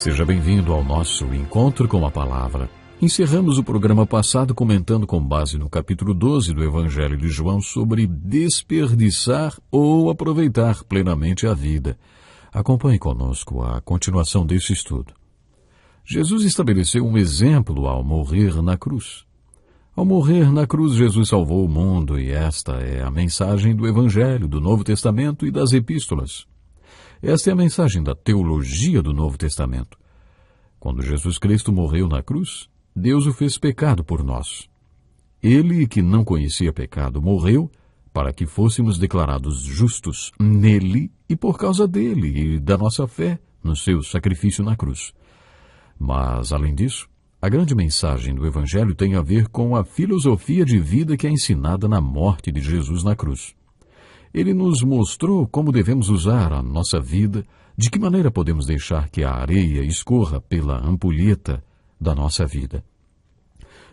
Seja bem-vindo ao nosso Encontro com a Palavra. Encerramos o programa passado comentando com base no capítulo 12 do Evangelho de João sobre desperdiçar ou aproveitar plenamente a vida. Acompanhe conosco a continuação desse estudo. Jesus estabeleceu um exemplo ao morrer na cruz. Ao morrer na cruz, Jesus salvou o mundo e esta é a mensagem do Evangelho, do Novo Testamento e das Epístolas. Esta é a mensagem da teologia do Novo Testamento. Quando Jesus Cristo morreu na cruz, Deus o fez pecado por nós. Ele, que não conhecia pecado, morreu para que fôssemos declarados justos nele e por causa dele e da nossa fé no seu sacrifício na cruz. Mas, além disso, a grande mensagem do Evangelho tem a ver com a filosofia de vida que é ensinada na morte de Jesus na cruz. Ele nos mostrou como devemos usar a nossa vida, de que maneira podemos deixar que a areia escorra pela ampulheta da nossa vida.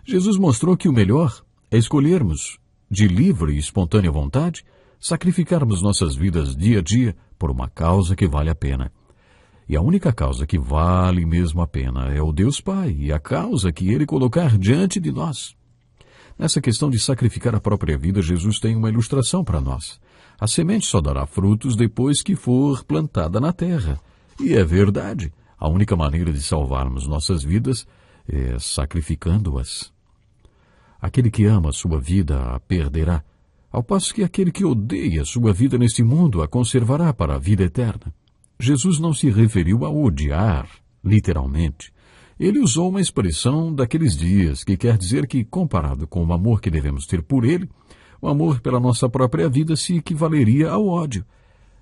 Jesus mostrou que o melhor é escolhermos, de livre e espontânea vontade, sacrificarmos nossas vidas dia a dia por uma causa que vale a pena. E a única causa que vale mesmo a pena é o Deus Pai e a causa que Ele colocar diante de nós. Nessa questão de sacrificar a própria vida, Jesus tem uma ilustração para nós. A semente só dará frutos depois que for plantada na terra. E é verdade, a única maneira de salvarmos nossas vidas é sacrificando-as. Aquele que ama a sua vida a perderá, ao passo que aquele que odeia a sua vida neste mundo a conservará para a vida eterna. Jesus não se referiu a odiar, literalmente. Ele usou uma expressão daqueles dias, que quer dizer que, comparado com o amor que devemos ter por ele, o amor pela nossa própria vida se equivaleria ao ódio.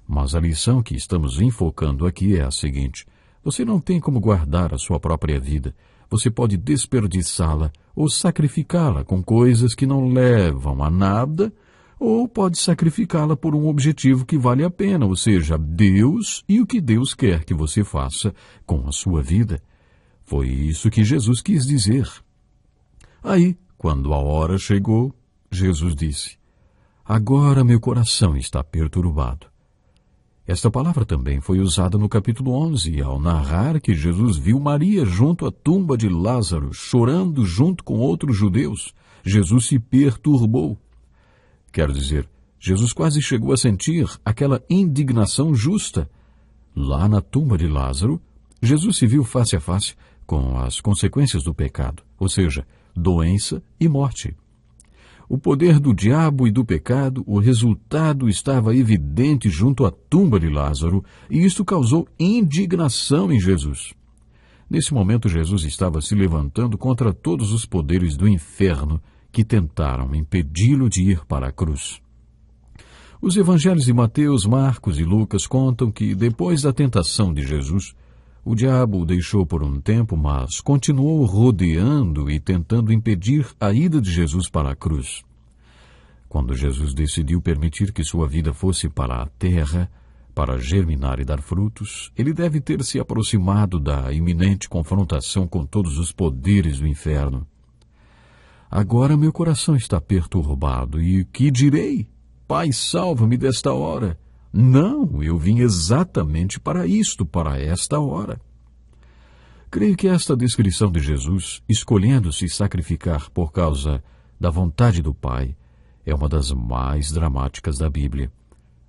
Mas a lição que estamos enfocando aqui é a seguinte: você não tem como guardar a sua própria vida. Você pode desperdiçá-la ou sacrificá-la com coisas que não levam a nada, ou pode sacrificá-la por um objetivo que vale a pena, ou seja, Deus e o que Deus quer que você faça com a sua vida. Foi isso que Jesus quis dizer. Aí, quando a hora chegou, Jesus disse: agora meu coração está perturbado. Esta palavra também foi usada no capítulo 11, ao narrar que Jesus viu Maria junto à tumba de Lázaro, chorando junto com outros judeus. Jesus se perturbou. Quer dizer, Jesus quase chegou a sentir aquela indignação justa. Lá na tumba de Lázaro, Jesus se viu face a face com as consequências do pecado, ou seja, doença e morte. O poder do diabo e do pecado, o resultado estava evidente junto à tumba de Lázaro, e isto causou indignação em Jesus. Nesse momento, Jesus estava se levantando contra todos os poderes do inferno que tentaram impedi-lo de ir para a cruz. Os evangelhos de Mateus, Marcos e Lucas contam que, depois da tentação de Jesus, o diabo o deixou por um tempo, mas continuou rodeando e tentando impedir a ida de Jesus para a cruz. Quando Jesus decidiu permitir que sua vida fosse para a terra, para germinar e dar frutos, ele deve ter se aproximado da iminente confrontação com todos os poderes do inferno. Agora meu coração está perturbado, e que direi? Pai, salva-me desta hora. Não, eu vim exatamente para isto, para esta hora. Creio que esta descrição de Jesus, escolhendo se sacrificar por causa da vontade do Pai, é uma das mais dramáticas da Bíblia.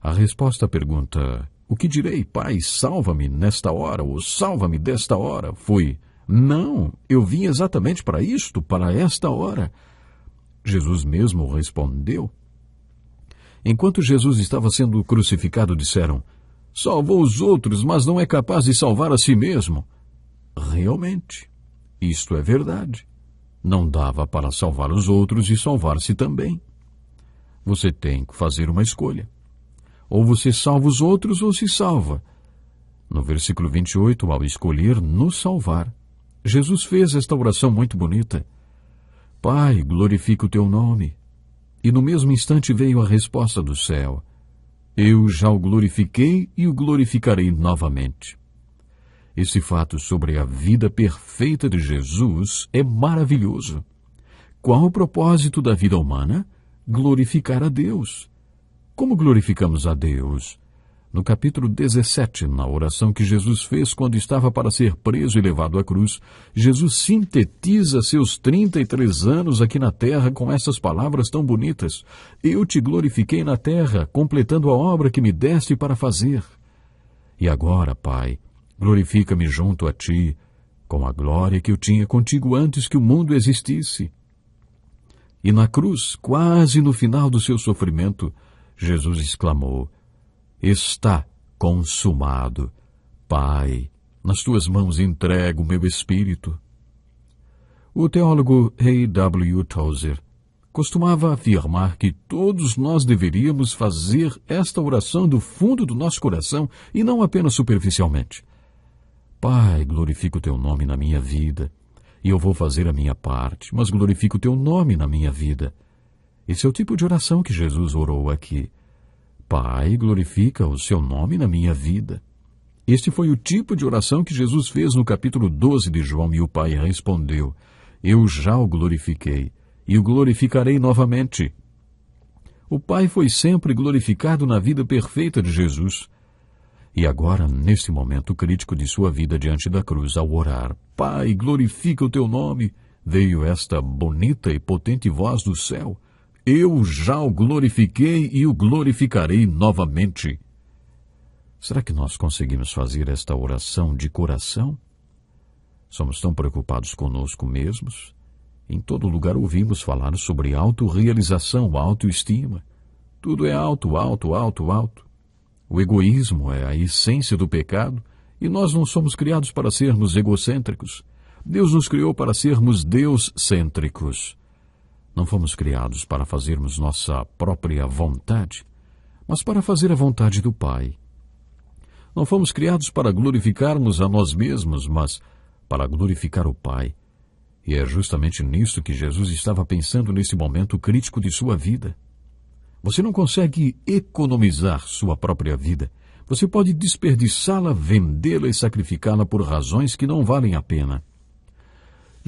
A resposta à pergunta, o que direi, Pai, salva-me nesta hora, ou salva-me desta hora, foi, não, eu vim exatamente para isto, para esta hora. Jesus mesmo respondeu. Enquanto Jesus estava sendo crucificado, disseram, salvou os outros, mas não é capaz de salvar a si mesmo. Realmente, isto é verdade. Não dava para salvar os outros e salvar-se também. Você tem que fazer uma escolha. Ou você salva os outros ou se salva. No versículo 28, ao escolher nos salvar, Jesus fez esta oração muito bonita. Pai, glorifica o teu nome. E no mesmo instante veio a resposta do céu. Eu já o glorifiquei e o glorificarei novamente. Esse fato sobre a vida perfeita de Jesus é maravilhoso. Qual o propósito da vida humana? Glorificar a Deus. Como glorificamos a Deus? No capítulo 17, na oração que Jesus fez quando estava para ser preso e levado à cruz, Jesus sintetiza seus 33 anos aqui na terra com essas palavras tão bonitas. Eu te glorifiquei na terra, completando a obra que me deste para fazer. E agora, Pai, glorifica-me junto a ti, com a glória que eu tinha contigo antes que o mundo existisse. E na cruz, quase no final do seu sofrimento, Jesus exclamou: está consumado. Pai, nas tuas mãos entrego o meu espírito. O teólogo A.W. Tozer costumava afirmar que todos nós deveríamos fazer esta oração do fundo do nosso coração e não apenas superficialmente. Pai, glorifica o teu nome na minha vida, e eu vou fazer a minha parte, mas glorifica o teu nome na minha vida. Esse é o tipo de oração que Jesus orou aqui. Pai, glorifica o seu nome na minha vida. Este foi o tipo de oração que Jesus fez no capítulo 12 de João, e o Pai respondeu: eu já o glorifiquei, e o glorificarei novamente. O Pai foi sempre glorificado na vida perfeita de Jesus. E agora, neste momento crítico de sua vida diante da cruz, ao orar, Pai, glorifica o teu nome, veio esta bonita e potente voz do céu: eu já o glorifiquei e o glorificarei novamente. Será que nós conseguimos fazer esta oração de coração? Somos tão preocupados conosco mesmos. Em todo lugar ouvimos falar sobre autorrealização, autoestima. Tudo é alto, alto, alto, alto. O egoísmo é a essência do pecado e nós não somos criados para sermos egocêntricos. Deus nos criou para sermos Deus-cêntricos. Não fomos criados para fazermos nossa própria vontade, mas para fazer a vontade do Pai. Não fomos criados para glorificarmos a nós mesmos, mas para glorificar o Pai. E é justamente nisso que Jesus estava pensando nesse momento crítico de sua vida. Você não consegue economizar sua própria vida. Você pode desperdiçá-la, vendê-la e sacrificá-la por razões que não valem a pena.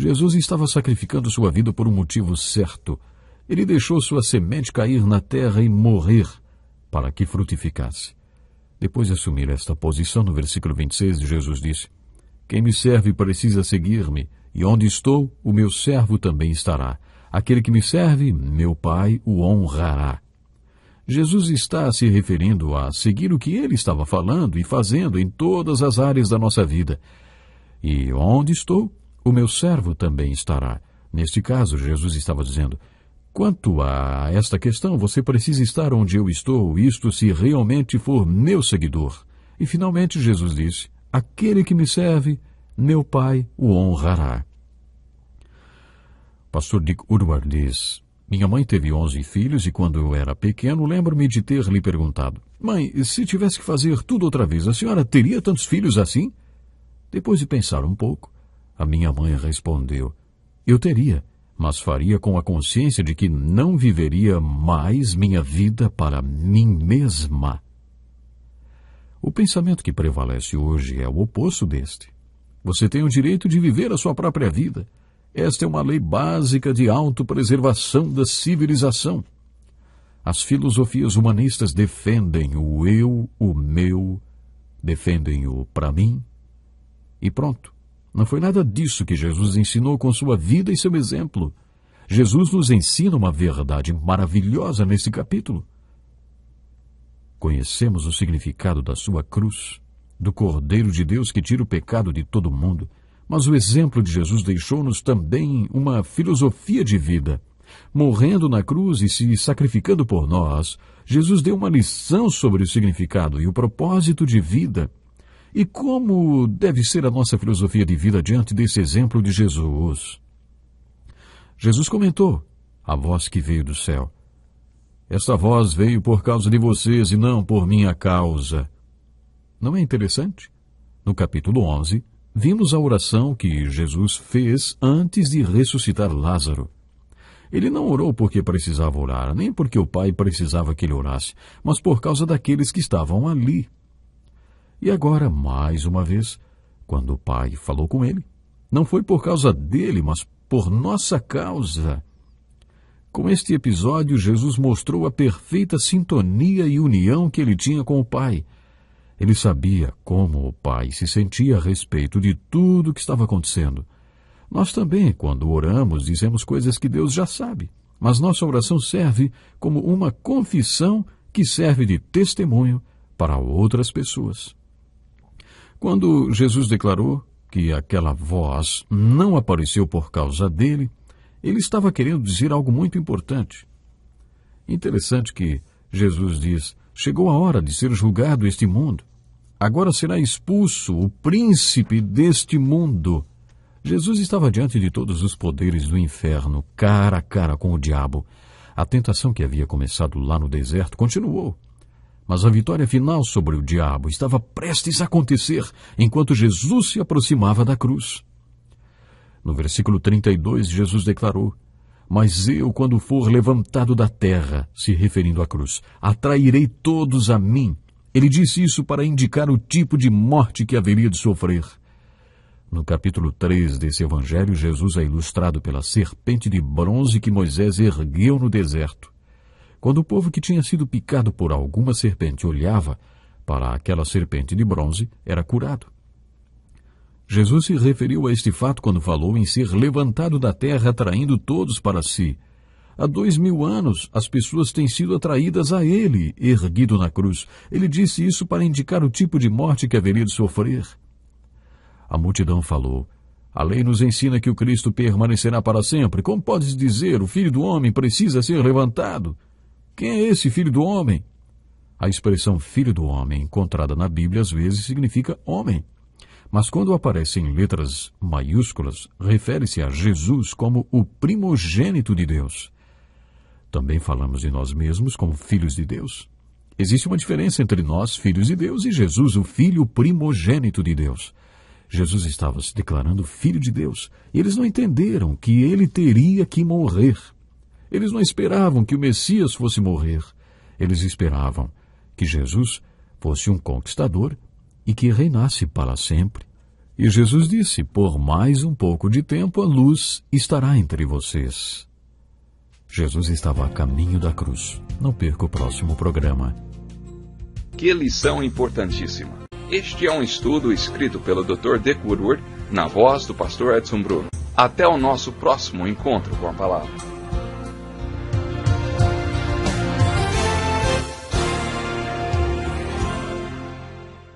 Jesus estava sacrificando sua vida por um motivo certo. Ele deixou sua semente cair na terra e morrer para que frutificasse. Depois de assumir esta posição, no versículo 26, Jesus disse: quem me serve precisa seguir-me, e onde estou, o meu servo também estará. Aquele que me serve, meu Pai o honrará. Jesus está se referindo a seguir o que ele estava falando e fazendo em todas as áreas da nossa vida. E onde estou, o meu servo também estará. Neste caso, Jesus estava dizendo: quanto a esta questão, você precisa estar onde eu estou, isto se realmente for meu seguidor. E finalmente Jesus disse: aquele que me serve, meu Pai o honrará. Pastor Dick Woodward diz: minha mãe teve 11 filhos e quando eu era pequeno, lembro-me de ter lhe perguntado: mãe, se tivesse que fazer tudo outra vez, a senhora teria tantos filhos assim? Depois de pensar um pouco, a minha mãe respondeu: eu teria, mas faria com a consciência de que não viveria mais minha vida para mim mesma. O pensamento que prevalece hoje é o oposto deste. Você tem o direito de viver a sua própria vida. Esta é uma lei básica de autopreservação da civilização. As filosofias humanistas defendem o eu, o meu, defendem o para mim. E pronto. Não foi nada disso que Jesus ensinou com sua vida e seu exemplo. Jesus nos ensina uma verdade maravilhosa nesse capítulo. Conhecemos o significado da sua cruz, do Cordeiro de Deus que tira o pecado de todo mundo, mas o exemplo de Jesus deixou-nos também uma filosofia de vida. Morrendo na cruz e se sacrificando por nós, Jesus deu uma lição sobre o significado e o propósito de vida. E como deve ser a nossa filosofia de vida diante desse exemplo de Jesus? Jesus comentou: a voz que veio do céu. Esta voz veio por causa de vocês e não por minha causa. Não é interessante? No capítulo 11, vimos a oração que Jesus fez antes de ressuscitar Lázaro. Ele não orou porque precisava orar, nem porque o Pai precisava que ele orasse, mas por causa daqueles que estavam ali. E agora, mais uma vez, quando o Pai falou com ele, não foi por causa dele, mas por nossa causa. Com este episódio, Jesus mostrou a perfeita sintonia e união que ele tinha com o Pai. Ele sabia como o Pai se sentia a respeito de tudo o que estava acontecendo. Nós também, quando oramos, dizemos coisas que Deus já sabe, mas nossa oração serve como uma confissão que serve de testemunho para outras pessoas. Quando Jesus declarou que aquela voz não apareceu por causa dele, ele estava querendo dizer algo muito importante. Interessante que Jesus diz: chegou a hora de ser julgado este mundo. Agora será expulso o príncipe deste mundo. Jesus estava diante de todos os poderes do inferno, cara a cara com o diabo. A tentação que havia começado lá no deserto continuou. Mas a vitória final sobre o diabo estava prestes a acontecer enquanto Jesus se aproximava da cruz. No versículo 32, Jesus declarou: mas eu, quando for levantado da terra, se referindo à cruz, atrairei todos a mim. Ele disse isso para indicar o tipo de morte que haveria de sofrer. No capítulo 3 desse evangelho, Jesus é ilustrado pela serpente de bronze que Moisés ergueu no deserto. Quando o povo que tinha sido picado por alguma serpente olhava para aquela serpente de bronze, era curado. Jesus se referiu a este fato quando falou em ser levantado da terra, atraindo todos para si. Há 2000 anos, as pessoas têm sido atraídas a ele, erguido na cruz. Ele disse isso para indicar o tipo de morte que haveria de sofrer. A multidão falou: a lei nos ensina que o Cristo permanecerá para sempre. Como podes dizer, o Filho do Homem precisa ser levantado? Quem é esse Filho do Homem? A expressão Filho do Homem, encontrada na Bíblia, às vezes significa homem. Mas quando aparece em letras maiúsculas, refere-se a Jesus como o primogênito de Deus. Também falamos de nós mesmos como filhos de Deus. Existe uma diferença entre nós, filhos de Deus, e Jesus, o Filho primogênito de Deus. Jesus estava se declarando filho de Deus. E eles não entenderam que ele teria que morrer. Eles não esperavam que o Messias fosse morrer. Eles esperavam que Jesus fosse um conquistador e que reinasse para sempre. E Jesus disse: por mais um pouco de tempo a luz estará entre vocês. Jesus estava a caminho da cruz. Não perca o próximo programa. Que lição importantíssima! Este é um estudo escrito pelo Dr. Dick Woodward, na voz do pastor Edson Bruno. Até o nosso próximo encontro com a palavra.